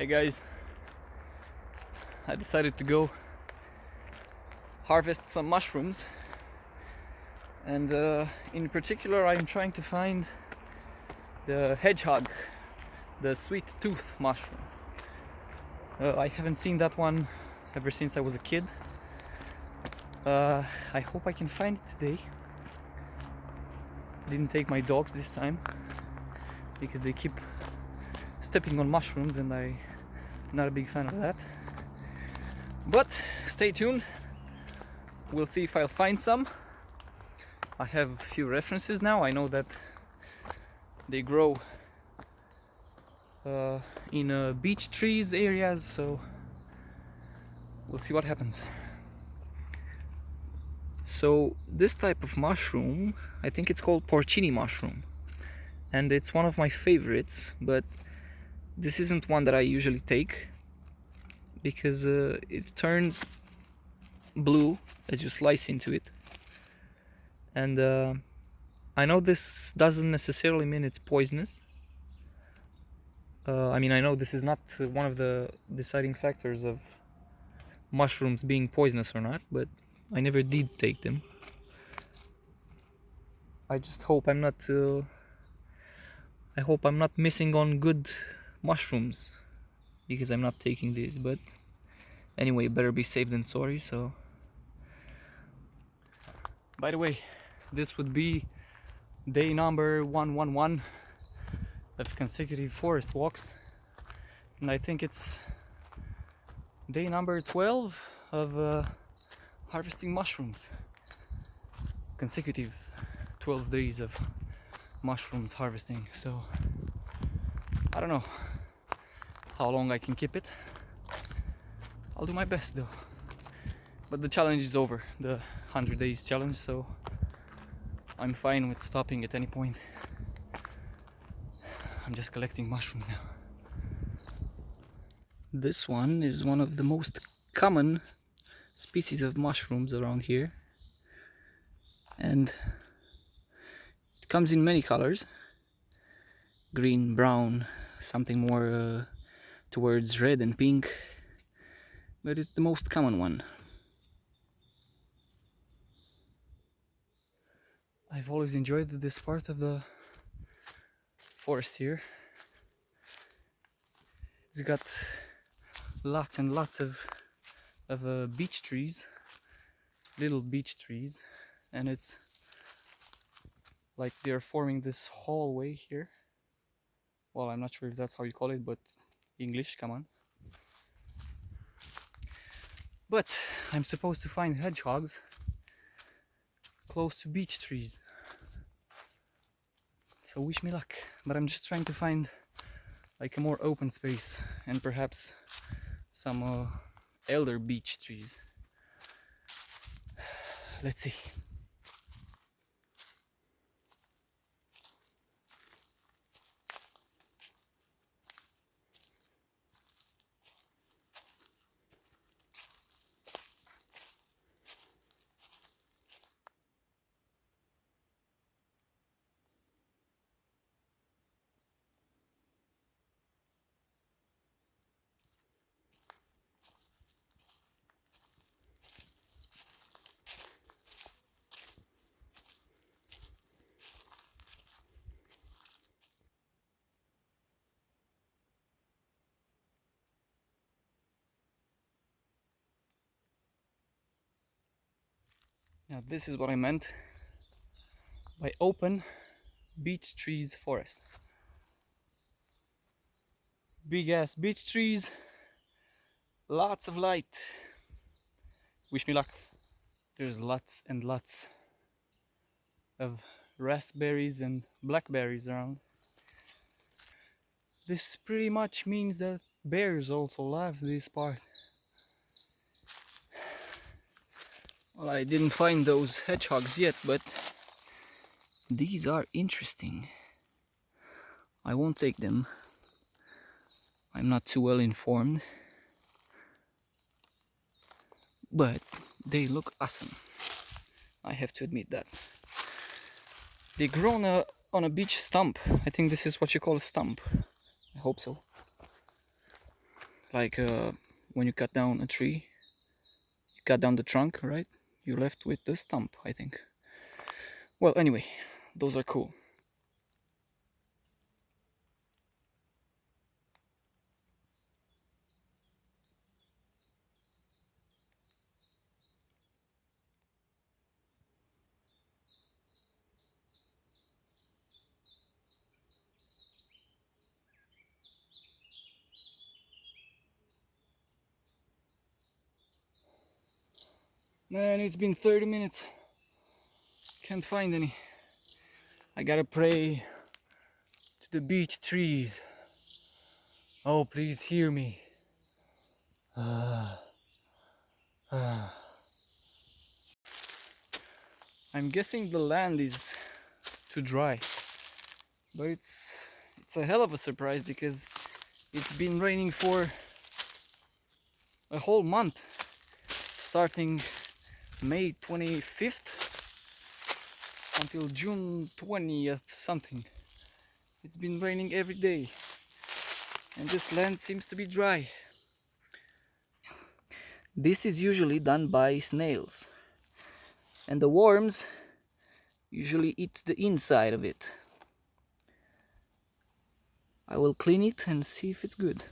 Hi guys, I decided to go harvest some mushrooms, and in particular I'm trying to find the hedgehog, the sweet tooth mushroom. I haven't seen that one ever since I was a kid. I hope I can find it today. Didn't take my dogs this time because they keep stepping on mushrooms and I'm not a big fan of that. But stay tuned, we'll see if I'll find some. I have a few references now. I know that they grow in beech trees areas, so we'll see what happens. So this type of mushroom, I think it's called porcini mushroom, and it's one of my favorites, but this isn't one that I usually take because it turns blue as you slice into it, and I know this doesn't necessarily mean it's poisonous. I mean, I know this is not one of the deciding factors of mushrooms being poisonous or not, but I never did take them. I just hope I'm not I hope I'm not missing on good mushrooms because I'm not taking these. But anyway, better be safe than sorry. So by the way, this would be day number 111 of consecutive forest walks, and I think it's day number 12 of harvesting mushrooms. Consecutive 12 days of mushrooms harvesting. So I don't know how long I can keep it. I'll do my best though. But the challenge is over, the 100 days challenge, so I'm fine with stopping at any point. I'm just collecting mushrooms now. This one is one of the most common species of mushrooms around here, and it comes in many colors: green, brown, something more towards red and pink, but it's the most common one. I've always enjoyed this part of the forest here. It's got lots and lots of beech trees, little beech trees, and it's like they're forming this hallway here. Well, I'm not sure if that's how you call it, but English, come on. But I'm supposed to find hedgehogs close to beech trees, so wish me luck. But I'm just trying to find like a more open space and perhaps some elder beech trees. Let's see. Now this is what I meant by open beech trees forest. Big ass beech trees, lots of light. Wish me luck. There's lots and lots of raspberries and blackberries around. This pretty much means that bears also love this part. Well, I didn't find those hedgehogs yet, but these are interesting. I won't take them. I'm not too well informed, but they look awesome. I have to admit that. They grow on a beech stump. I think this is what you call a stump. I hope so. like when you cut down a tree, you cut down the trunk, right? You're left with the stump, I think. Well, anyway, those are cool. Man, it's been 30 minutes. Can't find any. I gotta pray to the beech trees. Oh, please hear me. I'm guessing the land is too dry, but it's a hell of a surprise because it's been raining for a whole month, starting May 25th until June 20th something. It's been raining every day, and this land seems to be dry. This is usually done by snails, and the worms usually eat the inside of it. I will clean it and see if it's good.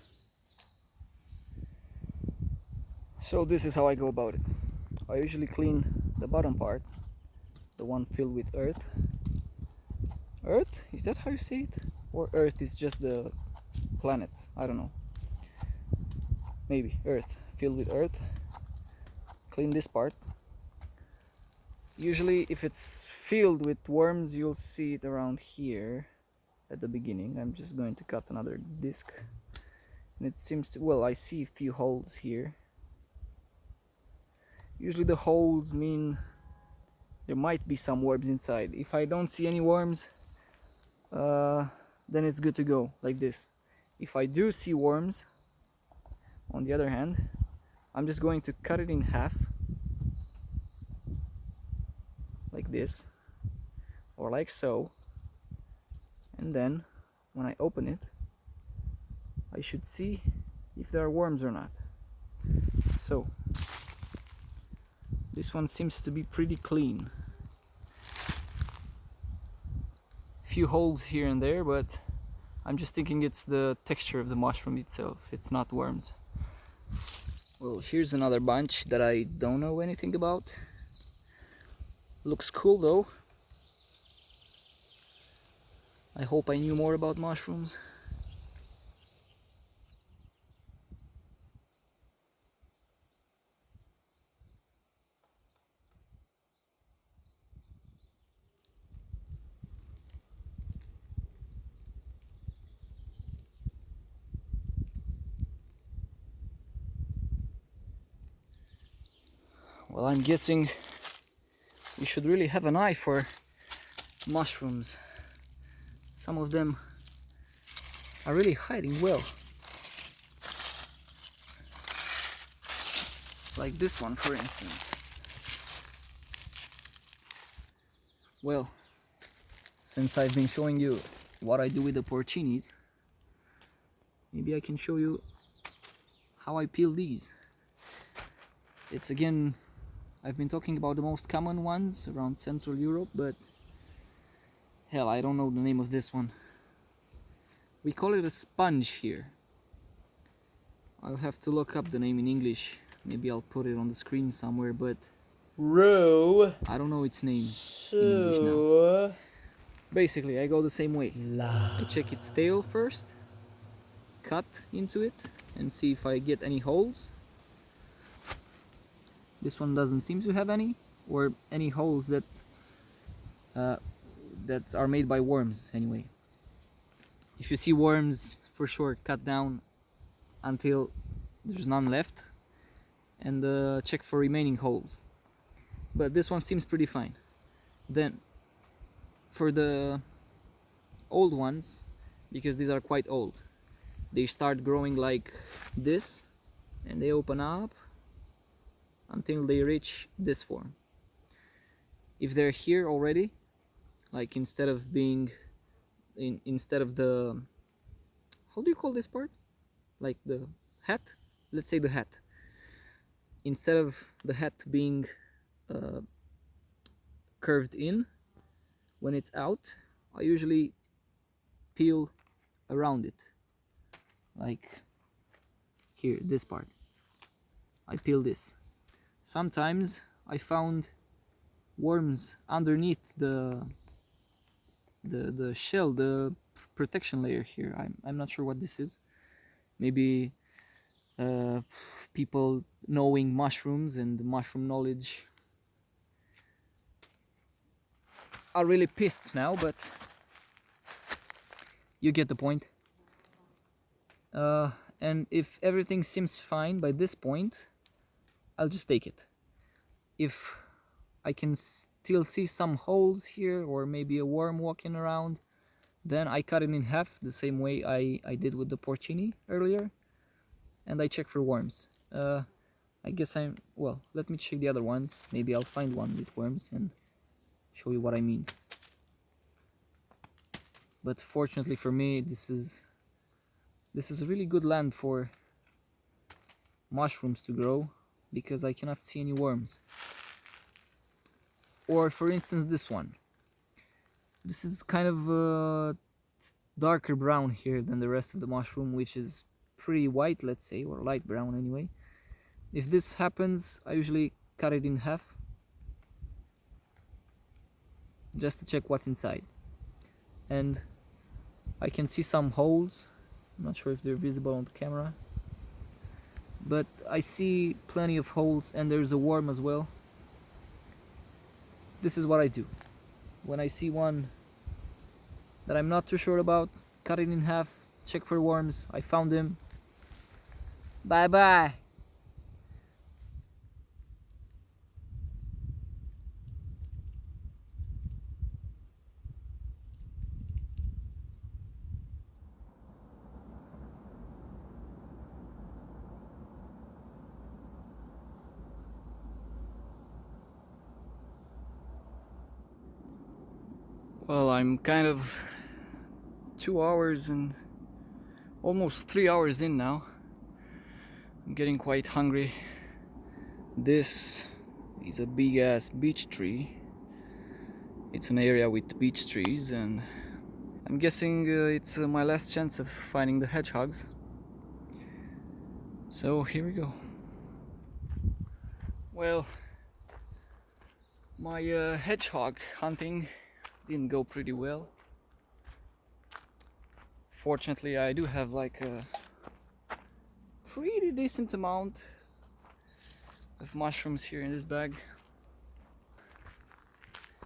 So this is how I go about it. I usually clean the bottom part, the one filled with earth. Earth? Is that how you say it? Or earth is just the planet? I don't know. Maybe earth, filled with earth. Clean this part. Usually if it's filled with worms, you'll see it around here at the beginning. I'm just going to cut another disc. And it seems to, well, I see a few holes here. Usually the holes mean there might be some worms inside. If I don't see any worms, then it's good to go, like this. If I do see worms, on the other hand, I'm just going to cut it in half, like this, or like so, and then when I open it, I should see if there are worms or not. So this one seems to be pretty clean. Few holes here and there, but I'm just thinking it's the texture of the mushroom itself, it's not worms. Well, here's another bunch that I don't know anything about. Looks cool though. I hope I knew more about mushrooms. Well, I'm guessing we should really have an eye for mushrooms. Some of them are really hiding well. Like this one, for instance. Well, since I've been showing you what I do with the porcinis, maybe I can show you how I peel these. It's again, I've been talking about the most common ones around Central Europe, but hell, I don't know the name of this one. We call it a sponge here. I'll have to look up the name in English. Maybe I'll put it on the screen somewhere, but I don't know its name in English now. Basically, I go the same way. I check its tail first, cut into it, and see if I get any holes. This one doesn't seem to have any, or any holes that are made by worms anyway. If you see worms, for sure cut down until there's none left, and check for remaining holes. But this one seems pretty fine. Then for the old ones, because these are quite old, they start growing like this, and they open up until they reach this form. If they're here already, like instead of being instead of the, how do you call this part, like the hat, let's say the hat, instead of the hat being curved in when it's out, I usually peel around it, like here, this part. I peel this. Sometimes I found worms underneath the shell, the protection layer here. I'm not sure what this is. Maybe people knowing mushrooms and mushroom knowledge are really pissed now, but you get the point. And if everything seems fine by this point, I'll just take it. If I can still see some holes here, or maybe a worm walking around, then I cut it in half the same way I did with the porcini earlier, and I check for worms. I guess well, let me check the other ones. Maybe I'll find one with worms and show you what I mean. But fortunately for me, this is a really good land for mushrooms to grow, because I cannot see any worms. Or for instance this one. This is kind of darker brown here than the rest of the mushroom, which is pretty white, let's say, or light brown anyway. If this happens, I usually cut it in half just to check what's inside. And I can see some holes. I'm not sure if they're visible on the camera, but I see plenty of holes, and there's a worm as well. This is what I do. When I see one that I'm not too sure about, cut it in half, check for worms. I found them. Bye bye. Well, I'm kind of 2 hours and almost 3 hours in now. I'm getting quite hungry. This is a big ass beech tree. It's an area with beech trees, and I'm guessing it's my last chance of finding the hedgehogs. So here we go. Well, my hedgehog hunting didn't go pretty well. Fortunately, I do have like a pretty decent amount of mushrooms here in this bag.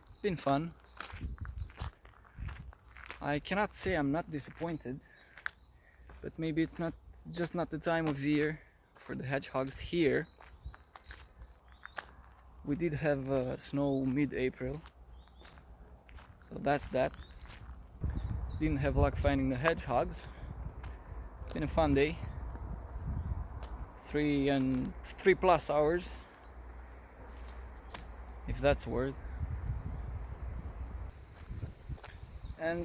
It's been fun. I cannot say I'm not disappointed, but maybe it's just not the time of the year for the hedgehogs here. We did have snow mid-April, so that's that. Didn't have luck finding the hedgehogs. It's been a fun day. 3+ hours, if that's a word. And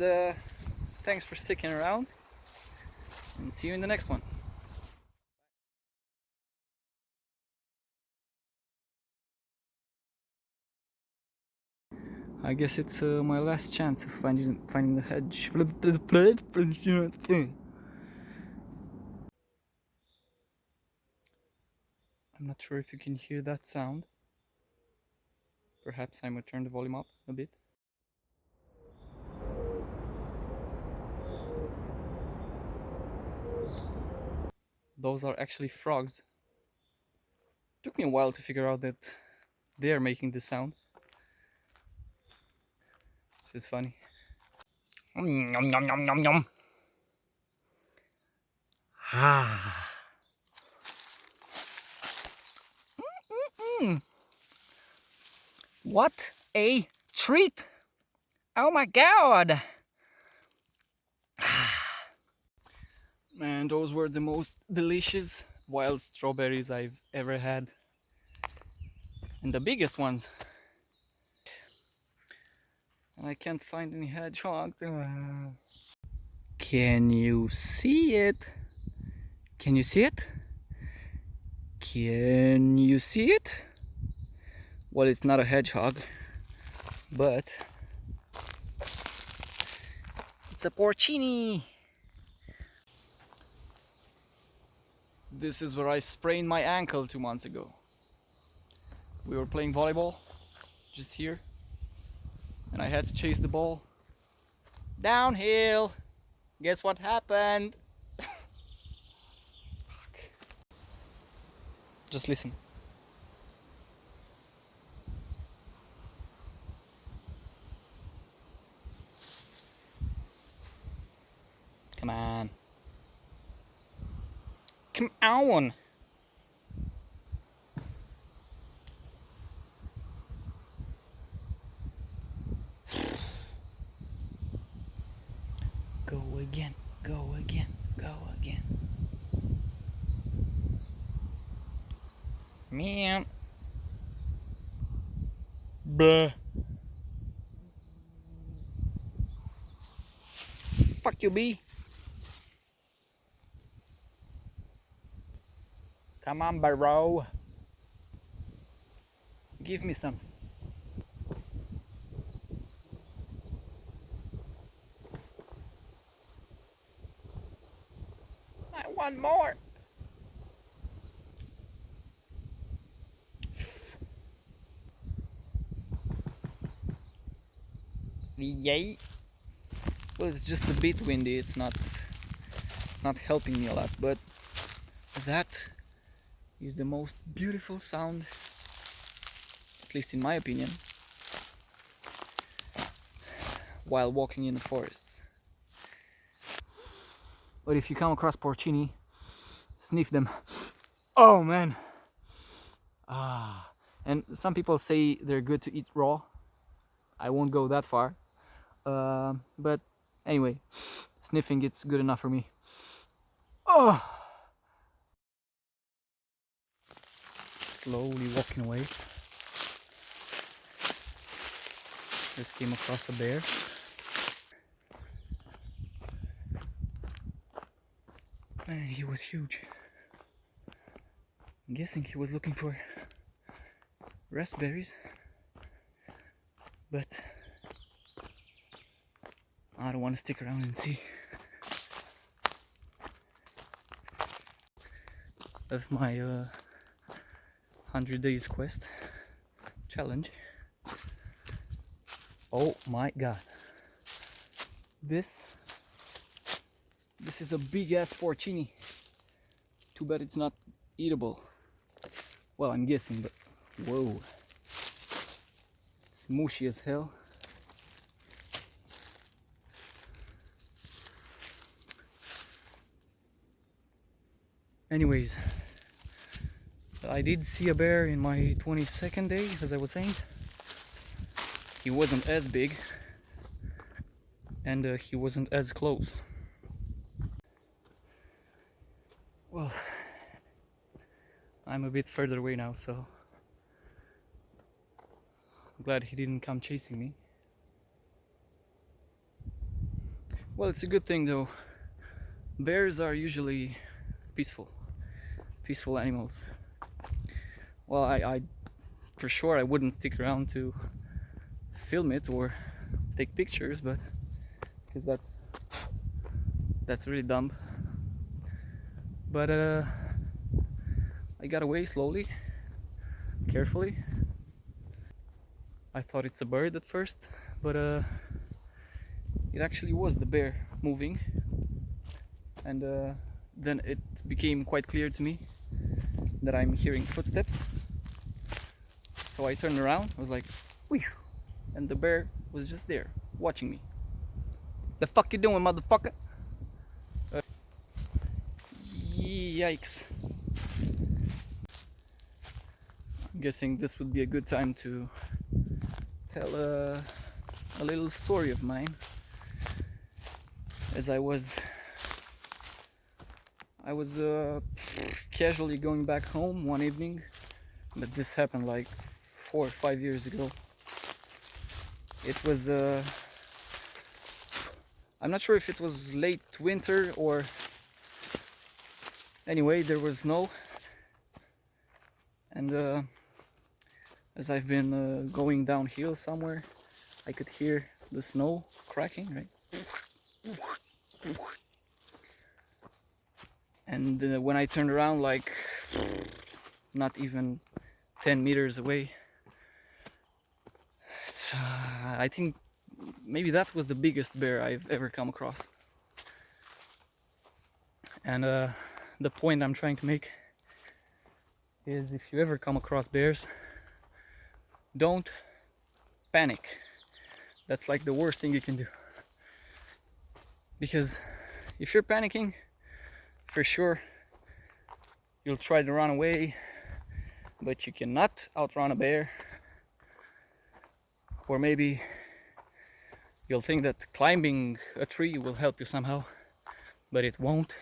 thanks for sticking around, and see you in the next one. I guess it's my last chance of finding the hedge. I'm not sure if you can hear that sound. Perhaps I might turn the volume up a bit. Those are actually frogs. Took me a while to figure out that they are making this sound. This is funny. Nom nom nom nom nom. Ah. What a treat! Oh my god! Man, those were the most delicious wild strawberries I've ever had. And the biggest ones. And I can't find any hedgehog. Can you see it? Can you see it? Can you see it? Well, it's not a hedgehog, but it's a porcini. This is where I sprained my ankle 2 months ago. We were playing volleyball just here, and I had to chase the ball downhill. Guess what happened? Just listen. Come on. Come on. Go again, go again, go again. Meow. Bruh. Fuck you, bee. Come on, bro. Give me some. I want more. Yay. Well, it's just a bit windy. It's not helping me a lot, but that is the most beautiful sound, at least in my opinion, while walking in the forests. But if you come across porcini, sniff them. Oh man. And some people say they're good to eat raw. I won't go that far, but anyway, sniffing it's good enough for me. Oh, slowly walking away. Just came across a bear. Man, he was huge. I'm guessing he was looking for raspberries, but I don't want to stick around and see. Of my 100 days quest challenge. Oh my god, this is a big ass porcini. Too bad it's not eatable. Well, I'm guessing, but whoa, it's mushy as hell. Anyways, I did see a bear in my 22nd day, as I was saying. He wasn't as big, and he wasn't as close. Well, I'm a bit further away now, so I'm glad he didn't come chasing me. Well, it's a good thing though. Bears are usually peaceful animals. Well, I for sure I wouldn't stick around to film it or take pictures, but because that's really dumb. But I got away slowly, carefully. I thought it's a bird at first, but it actually was the bear moving, and then it became quite clear to me that I'm hearing footsteps. So I turned around, I was like, whew, and the bear was just there, watching me. The fuck you doing, motherfucker? Yikes. I'm guessing this would be a good time to tell a little story of mine. As I was casually going back home one evening, but this happened like 4 or 5 years ago. It was I'm not sure if it was late winter or anyway, there was snow, And as I've been going downhill somewhere, I could hear the snow cracking, right? And when I turned around, like not even 10 meters away, I think maybe that was the biggest bear I've ever come across. And the point I'm trying to make is, if you ever come across bears, don't panic. That's like the worst thing you can do. Because if you're panicking, for sure you'll try to run away, but you cannot outrun a bear. Or maybe you'll think that climbing a tree will help you somehow, but it won't.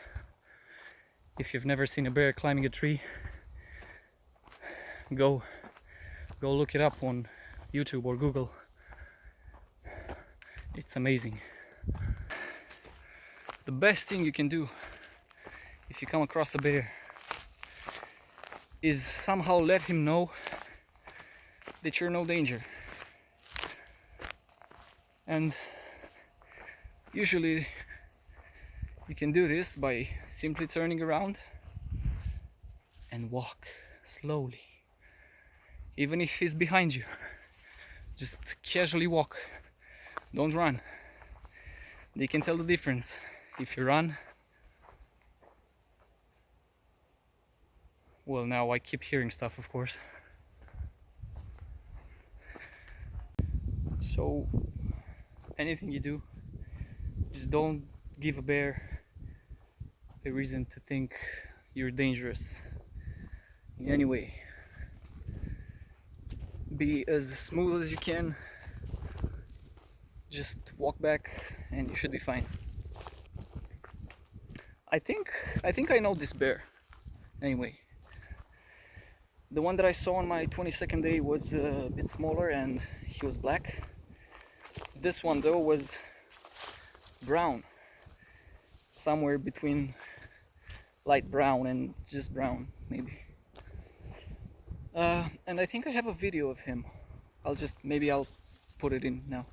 If you've never seen a bear climbing a tree, go look it up on YouTube or Google. It's amazing. The best thing you can do if you come across a bear is somehow let him know that you're no danger. And usually you can do this by simply turning around and walk slowly. Even if he's behind you, just casually walk. Don't run. They can tell the difference. If you run, well, now I keep hearing stuff, of course. So anything you do, just don't give a bear a reason to think you're dangerous in any way. Be as smooth as you can. Just walk back and you should be fine. I think I know this bear. Anyway, the one that I saw on my 22nd day was a bit smaller and he was black. This one though was brown, somewhere between light brown and just brown, maybe. And I think I have a video of him. Maybe I'll put it in now.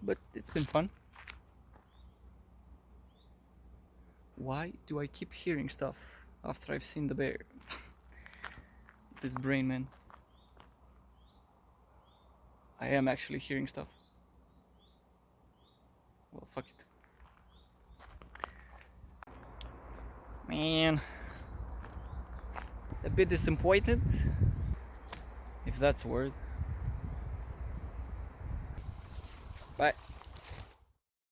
But it's been fun. Why do I keep hearing stuff after I've seen the bear? This brain, man. I am actually hearing stuff. Well, fuck it. Man. A bit disappointed, if that's a word. Bye.